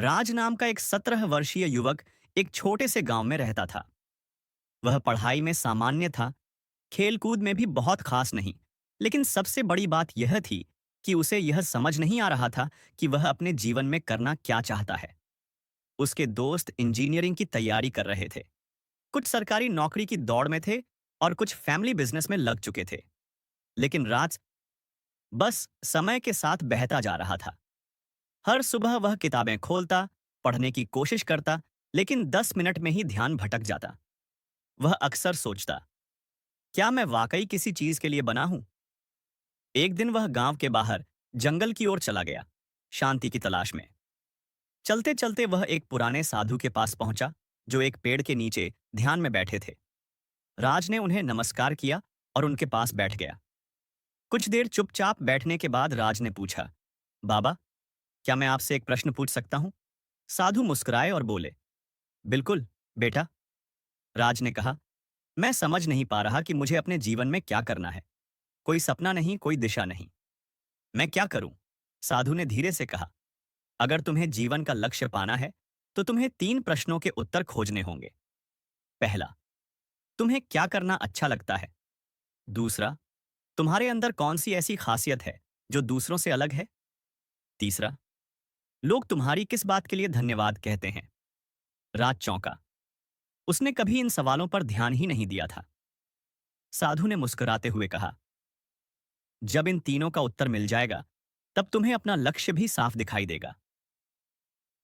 राज नाम का एक 17 वर्षीय युवक एक छोटे से गांव में रहता था। वह पढ़ाई में सामान्य था, खेलकूद में भी बहुत खास नहीं। लेकिन सबसे बड़ी बात यह थी कि उसे यह समझ नहीं आ रहा था कि वह अपने जीवन में करना क्या चाहता है। उसके दोस्त इंजीनियरिंग की तैयारी कर रहे थे, कुछ सरकारी नौकरी की दौड़ में थे और कुछ फैमिली बिजनेस में लग चुके थे। लेकिन राज बस समय के साथ बहता जा रहा था। हर सुबह वह किताबें खोलता, पढ़ने की कोशिश करता, लेकिन 10 मिनट में ही ध्यान भटक जाता। वह अक्सर सोचता, क्या मैं वाकई किसी चीज के लिए बना हूं? एक दिन वह गांव के बाहर जंगल की ओर चला गया, शांति की तलाश में। चलते चलते वह एक पुराने साधु के पास पहुंचा, जो एक पेड़ के नीचे ध्यान में बैठे थे। राज ने उन्हें नमस्कार किया और उनके पास बैठ गया। कुछ देर चुपचाप बैठने के बाद राज ने पूछा, बाबा, क्या मैं आपसे एक प्रश्न पूछ सकता हूं? साधु मुस्कुराए और बोले, बिल्कुल बेटा। राज ने कहा, मैं समझ नहीं पा रहा कि मुझे अपने जीवन में क्या करना है। कोई सपना नहीं, कोई दिशा नहीं। मैं क्या करूं? साधु ने धीरे से कहा, अगर तुम्हें जीवन का लक्ष्य पाना है तो तुम्हें 3 प्रश्नों के उत्तर खोजने होंगे। पहला, तुम्हें क्या करना अच्छा लगता है? दूसरा, तुम्हारे अंदर कौन सी ऐसी खासियत है जो दूसरों से अलग है? तीसरा, लोग तुम्हारी किस बात के लिए धन्यवाद कहते हैं? राज चौंका। उसने कभी इन सवालों पर ध्यान ही नहीं दिया था। साधु ने मुस्कुराते हुए कहा, जब इन तीनों का उत्तर मिल जाएगा तब तुम्हें अपना लक्ष्य भी साफ दिखाई देगा।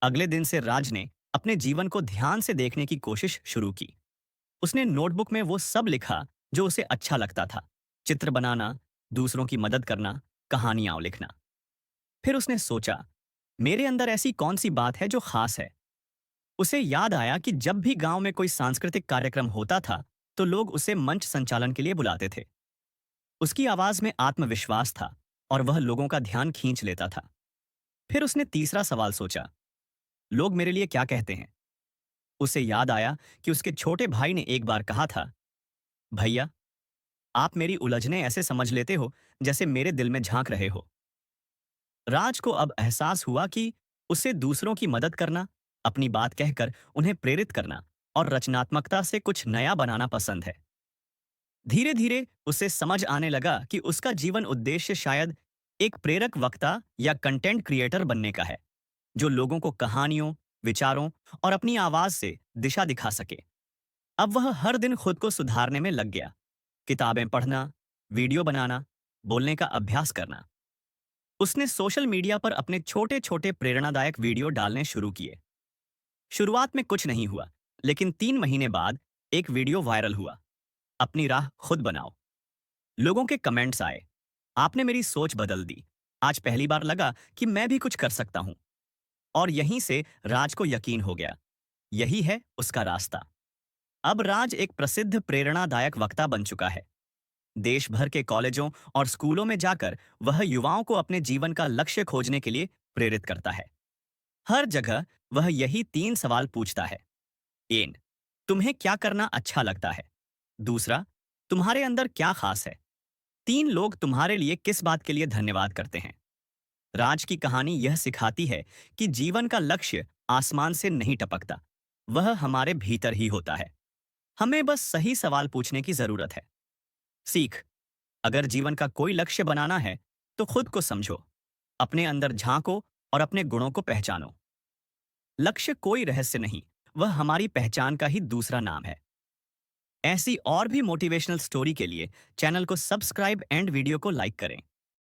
अगले दिन से राज ने अपने जीवन को ध्यान से देखने की कोशिश शुरू की। उसने नोटबुक में वो सब लिखा जो उसे अच्छा लगता था, चित्र बनाना, दूसरों की मदद करना, कहानियां लिखना। फिर उसने सोचा, मेरे अंदर ऐसी कौन सी बात है जो खास है। उसे याद आया कि जब भी गांव में कोई सांस्कृतिक कार्यक्रम होता था तो लोग उसे मंच संचालन के लिए बुलाते थे। उसकी आवाज में आत्मविश्वास था और वह लोगों का ध्यान खींच लेता था। फिर उसने तीसरा सवाल सोचा, लोग मेरे लिए क्या कहते हैं? उसे याद आया कि उसके छोटे भाई ने एक बार कहा था, भैया, आप मेरी उलझने ऐसे समझ लेते हो जैसे मेरे दिल में झांक रहे हो। राज को अब एहसास हुआ कि उसे दूसरों की मदद करना, अपनी बात कहकर उन्हें प्रेरित करना और रचनात्मकता से कुछ नया बनाना पसंद है। धीरे धीरे उसे समझ आने लगा कि उसका जीवन उद्देश्य शायद एक प्रेरक वक्ता या कंटेंट क्रिएटर बनने का है, जो लोगों को कहानियों, विचारों और अपनी आवाज से दिशा दिखा सके। अब वह हर दिन खुद को सुधारने में लग गया, किताबें पढ़ना, वीडियो बनाना, बोलने का अभ्यास करना। उसने सोशल मीडिया पर अपने छोटे छोटे प्रेरणादायक वीडियो डालने शुरू किए। शुरुआत में कुछ नहीं हुआ, लेकिन 3 महीने बाद एक वीडियो वायरल हुआ, अपनी राह खुद बनाओ। लोगों के कमेंट्स आए, आपने मेरी सोच बदल दी। आज पहली बार लगा कि मैं भी कुछ कर सकता हूं। और यहीं से राज को यकीन हो गया, यही है उसका रास्ता। अब राज एक प्रसिद्ध प्रेरणादायक वक्ता बन चुका है। देश भर के कॉलेजों और स्कूलों में जाकर वह युवाओं को अपने जीवन का लक्ष्य खोजने के लिए प्रेरित करता है। हर जगह वह यही 3 सवाल पूछता है। एन, तुम्हें क्या करना अच्छा लगता है? दूसरा, तुम्हारे अंदर क्या खास है? 3 लोग तुम्हारे लिए किस बात के लिए धन्यवाद करते हैं? राज की कहानी यह सिखाती है कि जीवन का लक्ष्य आसमान से नहीं टपकता, वह हमारे भीतर ही होता है। हमें बस सही सवाल पूछने की जरूरत है। सीख, अगर जीवन का कोई लक्ष्य बनाना है तो खुद को समझो, अपने अंदर झांको और अपने गुणों को पहचानो। लक्ष्य कोई रहस्य नहीं, वह हमारी पहचान का ही दूसरा नाम है। ऐसी और भी मोटिवेशनल स्टोरी के लिए चैनल को सब्सक्राइब एंड वीडियो को लाइक करें।